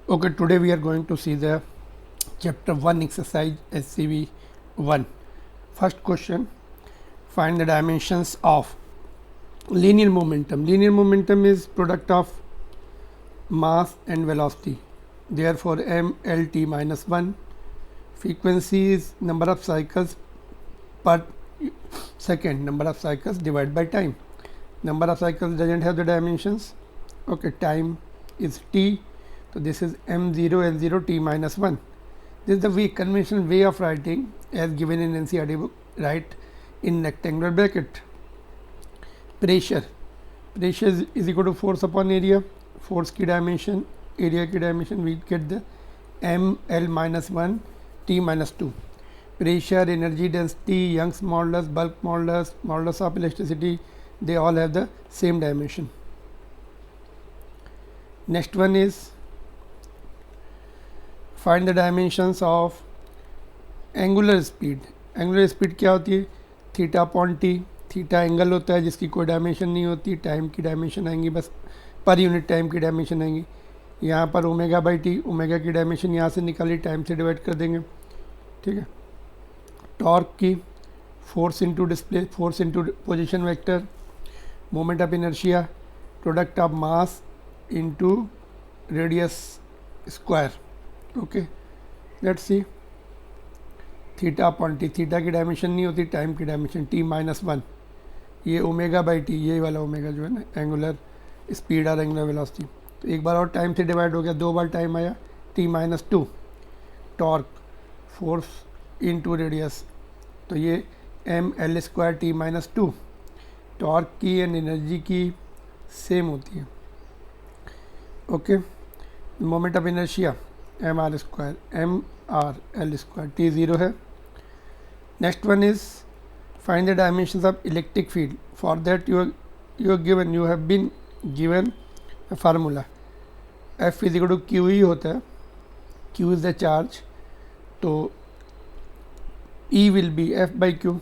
Okay, today we are going to see the chapter 1 exercise SCV 1. First question, find the dimensions of linear momentum. Linear momentum is product of mass and velocity. Therefore, mLt minus 1. Frequency is number of cycles per second, number of cycles divided by time. Number of cycles doesn't have the dimensions. Okay, time is t. So this is m0 l0 t minus 1. This is the conventional way of writing as given in NCERT book. Write in rectangular bracket. Pressure is equal to force upon area. Force की dimension, area की dimension, we get the m l minus 1 t minus 2. Pressure, energy density, Young's modulus, bulk modulus, modulus of elasticity, they all have the same dimension. Next one is find the dimensions of angular speed. Angular speed क्या होती है? Theta upon T. Theta angle होता है जिसकी कोई dimension नहीं होती. Time की डायमेंशन आएंगी, बस पर यूनिट टाइम की डायमेंशन आएंगी. यहाँ पर ओमेगा बाई टी, ओमेगा की डायमेंशन यहाँ से निकाली, टाइम से डिवाइड कर देंगे. ठीक है. टॉर्क की force into display, force into position vector. Moment of inertia, product of mass into radius square. Okay, let's see. Theta upon T, theta की डायमेंशन नहीं होती, टाइम की डायमेंशन टी माइनस 1. ये ओमेगा बाई टी, ये वाला omega जो है ना, एंगुलर स्पीड और एंगुलर वेलोसिटी. तो एक बार और टाइम से डिवाइड हो गया, दो बार टाइम आया, T minus 2. Torque, force into radius, तो ये M L square T minus 2. Torque की एंड एनर्जी की सेम होती है. Okay. Moment of inertia M R square, M R L square, T zero है. Next one is find the dimensions of electric field. For that you have been given formula. F is equal to Q ही होता है. Q is the charge, तो E will be F by Q.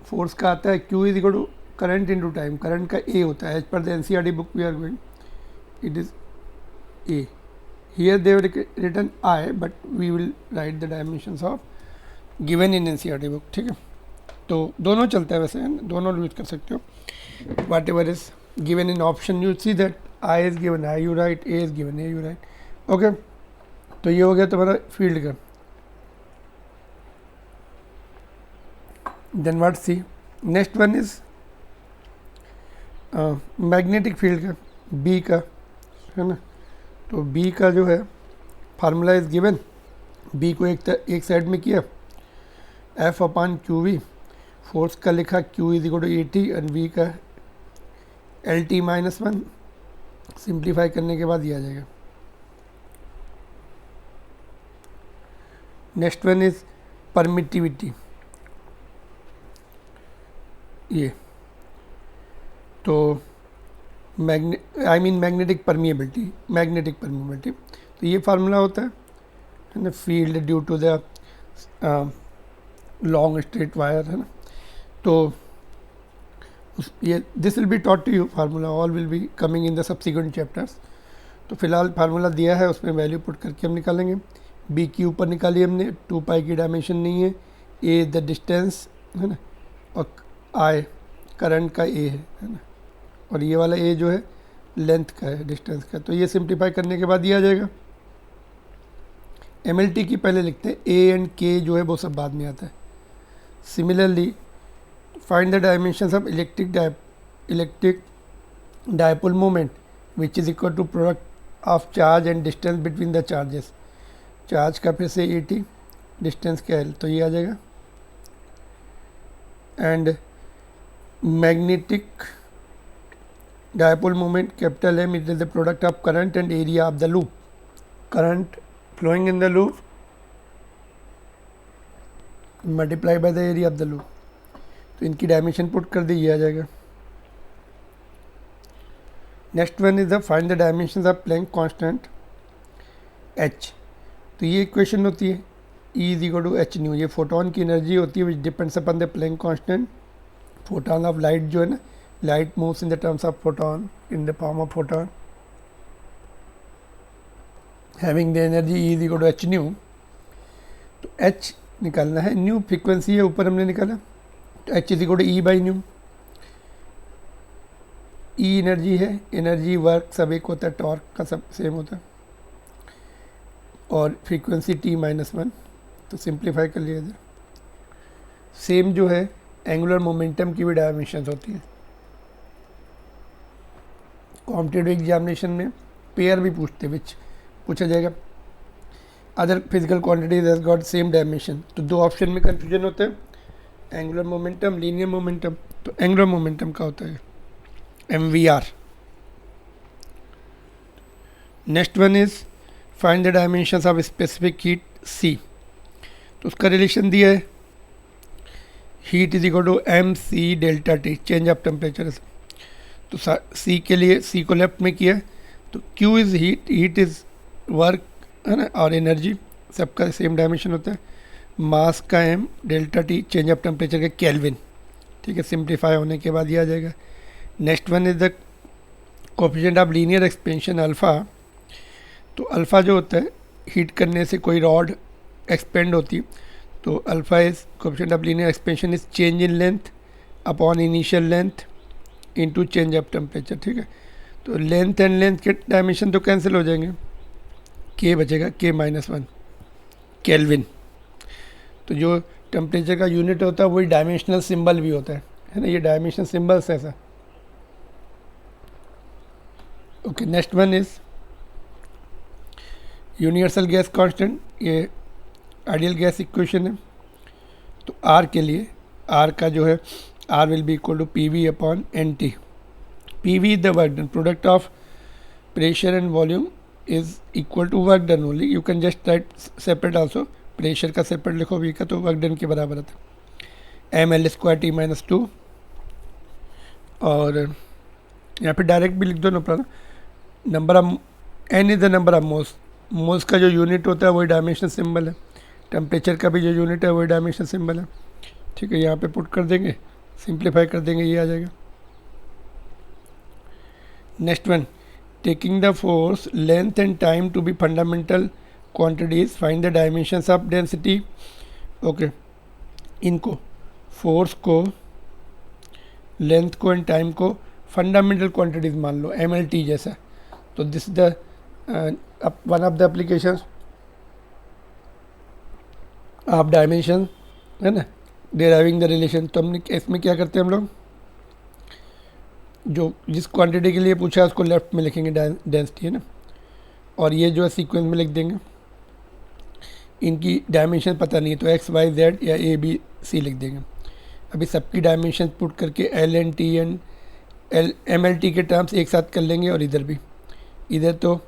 Force का आता है Q is equal to current into time. Current का A होता है. As per the NCERT book we are going, it is A. Here they have written I, but we will write the dimensions of given in NCERT book. ठीक है. तो दोनों चलता है वैसे, दोनों यूज कर सकते हो. Whatever is given in option, you see that I is given, I you write, A is given, A you write. Okay. तो ये हो गया तुम्हारा फील्ड का. Then what see? Next one is magnetic field का, B का, है ना. तो B का जो है फार्मूला इज गिवन. B को एक साइड में किया, F upon Q V. Force का लिखा Q is equal to A T and V का एल टी माइनस 1. सिंप्लीफाई करने के बाद ये आ जाएगा. Next one is permittivity. ये तो मैग्नेटिक परमिएबिलिटी. तो ये फार्मूला होता है ना, field due to the long straight wire, है ना. तो ये this will be taught to you. Formula all will be coming in the subsequent chapters. तो फिलहाल फार्मूला दिया है, उसमें वैल्यू पुट करके हम निकालेंगे. बी की ऊपर निकाली हमने, 2 पाई की डायमेंशन नहीं है. ए द डिस्टेंस, है ना, और आई करंट का ए है ना, और ये वाला ए जो है लेंथ का है, डिस्टेंस का. तो ये सिंप्लीफाई करने के बाद ये आ जाएगा. एम एल टी की पहले लिखते हैं, ए एंड के जो है वो सब बाद में आता है. Similarly find the dimensions of electric dipole moment which is equal to product of charge and distance between the charges. Charge का फिर से ए टी, डिस्टेंस का एल, तो ये आ जाएगा. And magnetic dipole moment capital M, it is the product of current and area of the loop. Current flowing in the loop multiplied by the area of the loop. तो इनकी dimension put कर दी, ये आ जाएगा. Next one is the find the dimensions of Planck constant H. तो ये equation होती है E is equal to H nu. ये फोटोन की एनर्जी होती है which depends upon the Planck constant. Photon of light जो है ना, light moves in the terms of photon, in the form of photon. Having the energy E is equal to H nu, तो H निकालना है, nu frequency है ऊपर हमने निकाला, तो H is equal to E by nu, E energy है, energy work सब एक होता है, टॉर्क का सब सेम होता है, और फ्रीक्वेंसी टी माइनस वन, तो सिंप्लीफाई कर लिया इधर। सेम जो है एंगुलर मोमेंटम की भी डायमेंशंस होती हैं। कॉम्पिटेटिव एग्जामिनेशन में पेयर भी पूछते विच पूछा जाएगा, other physical quantities has got same dimension, तो दो ऑप्शन में कंफ्यूजन होता है, एंगुलर मोमेंटम, लीनियर मोमेंटम, तो एंगुलर मोमेंटम का होता है MVR। Next one is find the dimensions of specific heat C, तो उसका रिलेशन दिया है, heat is equal to MC delta T, change of temperature. तो C के लिए, C को लेफ्ट में किया, तो Q is heat, heat is work है ना, और एनर्जी सबका सेम डायमेंशन होता है, मास का M, delta T change of temperature का केल्विन, ठीक है, सिंप्लीफाई होने के बाद ये आ जाएगा। Next one is the coefficient of linear expansion alpha, तो अल्फ़ा जो होता है हीट करने से कोई रॉड एक्सपेंड होती है, तो alpha is coefficient of linear expansion is change in length upon initial length into change of temperature, ठीक है। तो लेंथ एंड लेंथ के डायमेंशन तो कैंसिल हो जाएंगे, के बचेगा के माइनस वन केल्विन। तो जो टेम्परेचर का यूनिट होता है वही डायमेंशनल सिंबल भी होता है ना, ये डायमेंशनल सिंबल्स है ऐसा। Okay, next one is universal gas constant, ये आइडियल गैस इक्वेशन है। तो आर के लिए, आर का जो है R will be equal to PV upon NT. PV is the work done. Product of pressure and volume is equal to work done only. You can just write separate also. Pressure का separate लिखो V का, तो work done के बराबर आता है ML square T minus 2, और यहाँ पे डायरेक्ट भी लिख दो, no problem. Number of N is the number of moles, moles का जो यूनिट होता है वही डायमेंशनल सिंबल है, टेम्परेचर का भी जो यूनिट है वही डायमेंशनल सिंबल है, ठीक है। यहाँ पे पुट कर देंगे, सिंप्लीफाई कर देंगे, ये आ जाएगा। Next one, taking the force length and time to be fundamental quantities, find the dimensions of density. Okay, इनको फोर्स को, लेंथ को एंड टाइम को फंडामेंटल क्वांटिटीज मान लो, MLT जैसा, तो this the one of the applications of dimension है ना, डेराइविंग द रिलेशन। तो हमने इसमें क्या करते हैं हम लोग, जो जिस क्वांटिटी के लिए पूछा है उसको लेफ्ट में लिखेंगे डेंसिटी है ना, और ये जो है सीक्वेंस में लिख देंगे। इनकी डायमेंशन पता नहीं है तो एक्स वाई जेड या ए बी सी लिख देंगे। अभी सबकी डायमेंशन पुट करके L N T N L M L T के टर्म्स एक साथ कर लेंगे, और इधर भी, इधर तो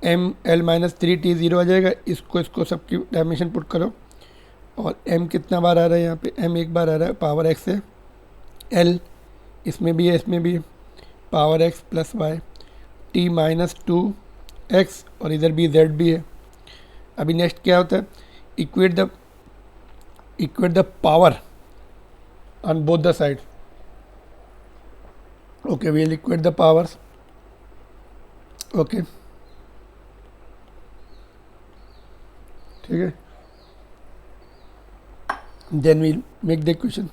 एम एल माइनस 3 T 0 आ जाएगा, इसको सबकी डायमेंशन पुट करो, और m कितना बार आ रहा है यहाँ पे, m एक बार आ रहा है, पावर x है, l इसमें भी है, इसमें भी है, power x plus Y, t minus 2x, और इधर भी z भी है। अभी नेक्स्ट क्या होता है, equate the power on both the side. Okay, we will equate the powers. Okay, ठीक है, then we'll make the equation.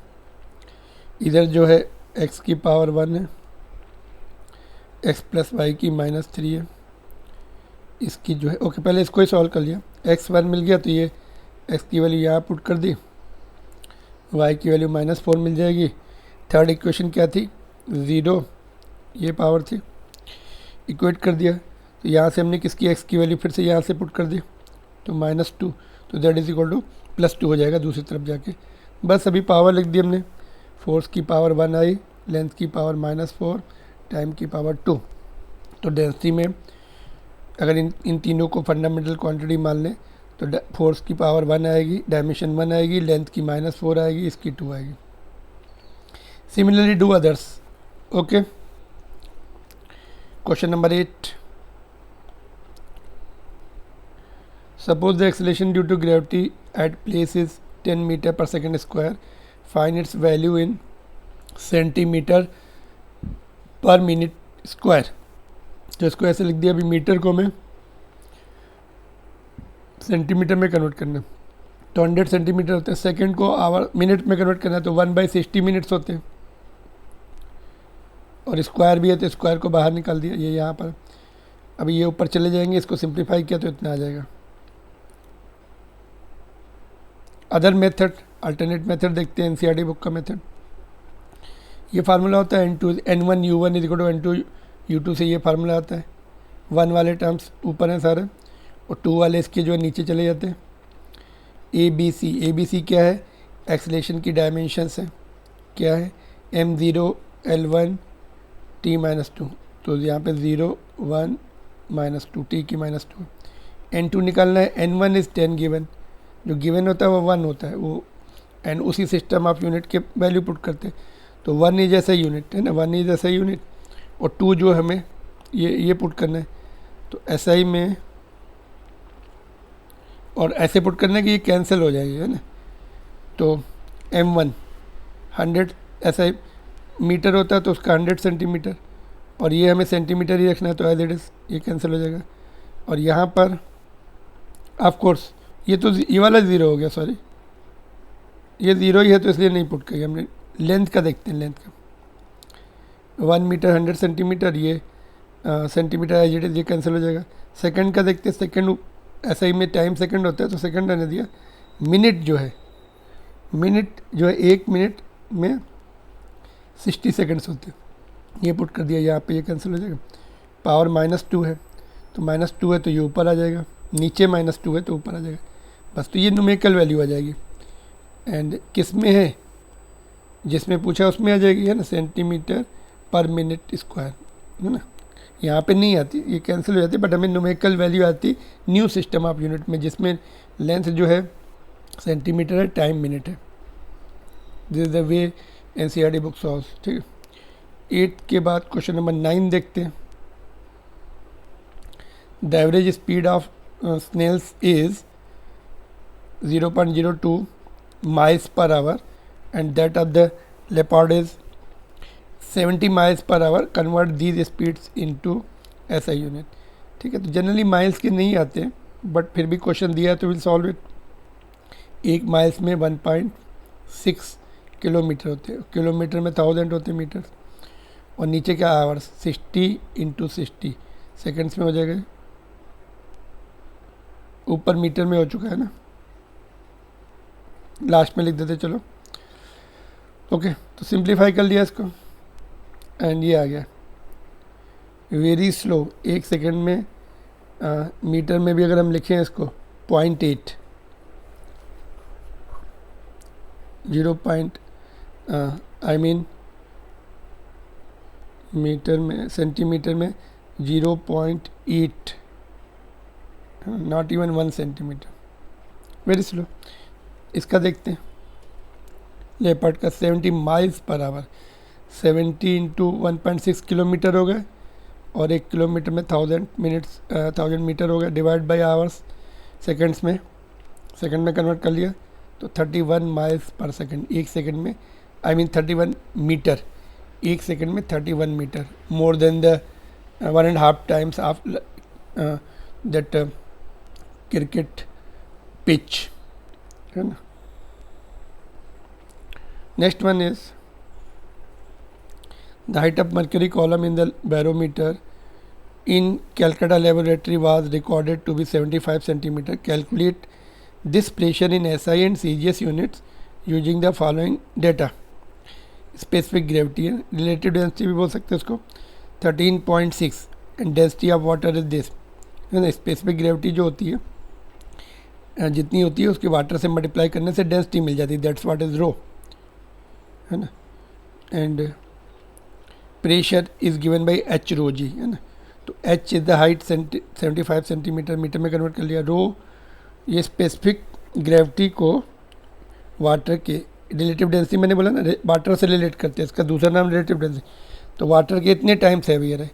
इधर जो है x की पावर 1 है, x प्लस वाई की माइनस 3 है, इसकी जो है, ओके पहले इसको ही सॉल्व कर लिया, x1 मिल गया तो ये x की वैल्यू यहाँ पुट कर दी, y की वैल्यू -4 मिल जाएगी। थर्ड इक्वेशन क्या थी, 0, ये पावर थी, इक्वेट कर दिया, तो यहाँ से हमने किसकी x की वैल्यू फिर से यहाँ से पुट कर दी, तो -2, तो दैट इज इक्वल टू +2 हो जाएगा दूसरी तरफ जाके। बस अभी पावर लिख दी हमने, फोर्स की पावर 1 आई, लेंथ की पावर -4, टाइम की पावर 2। तो डेंसिटी में अगर इन तीनों को फंडामेंटल क्वांटिटी मान लें तो फोर्स की पावर 1 आएगी, डायमेंशन 1 आएगी, लेंथ की -4 आएगी, इसकी 2 आएगी। Similarly do others. Okay, question number 8, suppose the acceleration due to gravity at place is 10 meter per second square, find its value in centimeter per minute square। तो इसको ऐसे लिख दिया, अभी मीटर को मैं सेंटीमीटर में कन्वर्ट करना है तो 100 सेंटीमीटर होते हैं, सेकंड को आवर मिनट में कन्वर्ट करना है तो 1/60 मिनट्स होते हैं, और स्क्वायर भी है तो स्क्वायर को बाहर निकाल दिया, ये यहाँ पर। अभी ये ऊपर चले जाएंगे, इसको सिंप्लीफाई किया तो इतना आ जाएगा। अदर मेथड, अल्टरनेट मेथड देखते हैं, एनसीईआरटी बुक का मेथड। ये फार्मूला होता है N1 U1 is equal to N2 U2 से ये फार्मूला आता है। 1 वाले टर्म्स ऊपर हैं सारे और 2 वाले इसके जो है नीचे चले जाते हैं। ए बी सी क्या है? एक्सेलेरेशन की डायमेंशंस है, क्या है? m0 L1 t-2, तो यहाँ पे 0 1 -2 t की -2। N2 निकालना है, N1 इज़ 10 गिवन, जो गिवन होता है वो 1 होता है, वो एंड उसी सिस्टम ऑफ यूनिट के वैल्यू पुट करते हैं तो 1 इज ऐसा यूनिट है ना, 1 इज ऐसा यूनिट, और 2 जो हमें ये पुट करना है तो SI में, और ऐसे पुट करना है कि ये कैंसिल हो जाएगी, है ना। तो M1 100 SI मीटर होता है तो उसका 100 सेंटीमीटर, और ये हमें सेंटीमीटर ही रखना है तो एज इट इज़ ये कैंसिल हो जाएगा। और यहाँ पर ऑफ कोर्स ये वाला ज़ीरो हो गया, सॉरी ये ज़ीरो ही है तो इसलिए नहीं पुट किया हमने। लेंथ का देखते हैं, लेंथ का 1 मीटर 100 सेंटीमीटर, ये सेंटीमीटर एज इट इज़ ये कैंसिल हो जाएगा। सेकंड का देखते हैं, सेकंड ऐसा ही में टाइम सेकंड होता है तो सेकंड रहने दिया। मिनट जो है 1 मिनट में 60 सेकंड्स होते हैं, ये पुट कर दिया यहाँ पे, ये कैंसिल हो जाएगा। पावर -2 है तो -2 है तो ये ऊपर आ जाएगा, नीचे -2 है तो ऊपर आ जाएगा, बस। तो ये न्यूमेरिकल वैल्यू आ जाएगी, एंड किस में है, जिसमें पूछा उसमें आ जाएगी, है ना, सेंटीमीटर पर मिनट स्क्वायर, है ना। यहाँ पे नहीं आती, ये कैंसिल हो जाती, बट हमें न्यूमेरिकल वैल्यू आती न्यू सिस्टम ऑफ यूनिट में, जिसमें लेंथ जो है सेंटीमीटर है, टाइम मिनट है। This is the way NCERT book solves, ठीक है। 8 के बाद क्वेश्चन नंबर 9 देखते हैं। The average speed of snails is 0.02 miles per hour and that of the leopard is 70 miles per hour. Convert these speeds into SI unit, ठीक है। तो generally miles के नहीं आते, बट फिर भी क्वेश्चन दिया है तो विल सॉल्व इट। 1 माइल्स में 1.6 किलोमीटर होते हैं, किलोमीटर में 1000 होते हैं मीटर, और नीचे क्या आवर्स, 60 × 60 सेकेंड्स में हो जाएगा, ऊपर मीटर में हो चुका है ना, लास्ट में लिख देते चलो। ओके, तो सिंप्लीफाई कर लिया इसको एंड ये आ गया वेरी स्लो। 1 सेकेंड में मीटर में भी अगर हम लिखें इसको 0.8 आई मीन मीटर में, सेंटीमीटर में 0.8, not even 1 centimetre, very slow. इसका देखते हैं, लेपर्ड का 70 माइल्स पर आवर, 70 × 1.6 किलोमीटर हो गए, और 1 किलोमीटर में 1000 मीटर हो गया, डिवाइड बाय आवर्स, सेकंड्स में, सेकंड में कन्वर्ट कर लिया तो 31 माइल्स पर सेकंड, 1 सेकंड में, आई मीन 31 मीटर, 1 सेकंड में 31 मीटर, more than the 1.5 times of that cricket pitch, है ना। Next one is the height of mercury column in the barometer in Calcutta laboratory was recorded to be 75 centimeter. Calculate this pressure in SI and CGS units using the following data. Specific gravity है, relative density भी बोल सकते हैं उसको, 13.6 and density of water is this, है ना। Specific gravity जो होती है, जितनी होती है उसके वाटर से मल्टीप्लाई करने से डेंसिटी मिल जाती है, दैट्स व्हाट इज रो, है ना। And pressure is given by H rho G, है ना। तो h is the height 75 centimetre, metre में कन्वर्ट कर लिया। रो ये स्पेसिफिक ग्रेविटी को वाटर के रिलेटिव डेंसिटी, मैंने बोला ना वाटर से रिलेट करते हैं, इसका दूसरा नाम रिलेटिव डेंसिटी। तो वाटर के इतने टाइम्स हैवियर है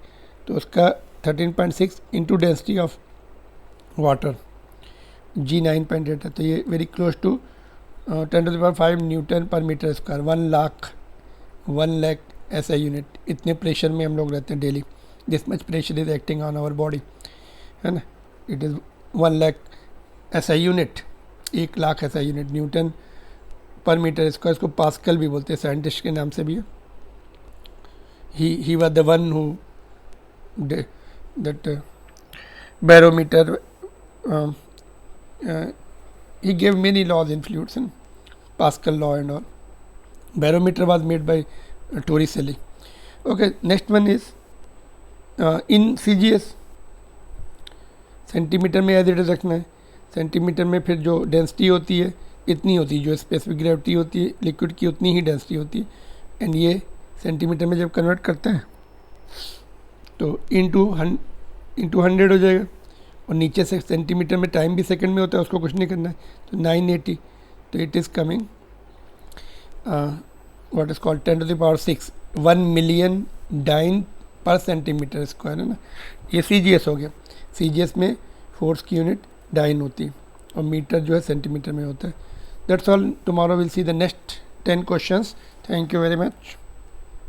तो उसका 13.6 into density of water, G 9.8 है, तो ये very close to 10⁵ newton per metre square, 1 lakh ऐसा यूनिट। इतने प्रेशर में हम लोग रहते हैं daily, this much pressure is acting on our body, है ना। It is 1 lakh SI unit, 1,00,000 SI unit, newton per metre square, इसको पास्कल भी बोलते हैं, साइंटिस्ट के नाम से भी है. He was the one who that barometer. Um, he gave many laws in fluids and Pascal law and all. Barometer was made by Torricelli. Okay, next one is in CGS. Centimetre में as it is रखना है. Centimetre में फिर जो density होती है इतनी होती है, जो स्पेसिफिक ग्रेविटी होती है लिक्विड की उतनी ही डेंसिटी होती है. एंड ये सेंटीमीटर में जब कन्वर्ट करते हैं तो इंटू 100 हो जाएगा. और नीचे से सेंटीमीटर में टाइम भी सेकंड में होता है, उसको कुछ नहीं करना है. तो 980, तो it is coming what is called 10⁶, 1 million dyne per centimetre square है ना. ये CGS हो गया. CGS में फोर्स की यूनिट डाइन होती है और मीटर जो है सेंटीमीटर में होता है. That's all. Tomorrow will see the next 10 questions. Thank you very much.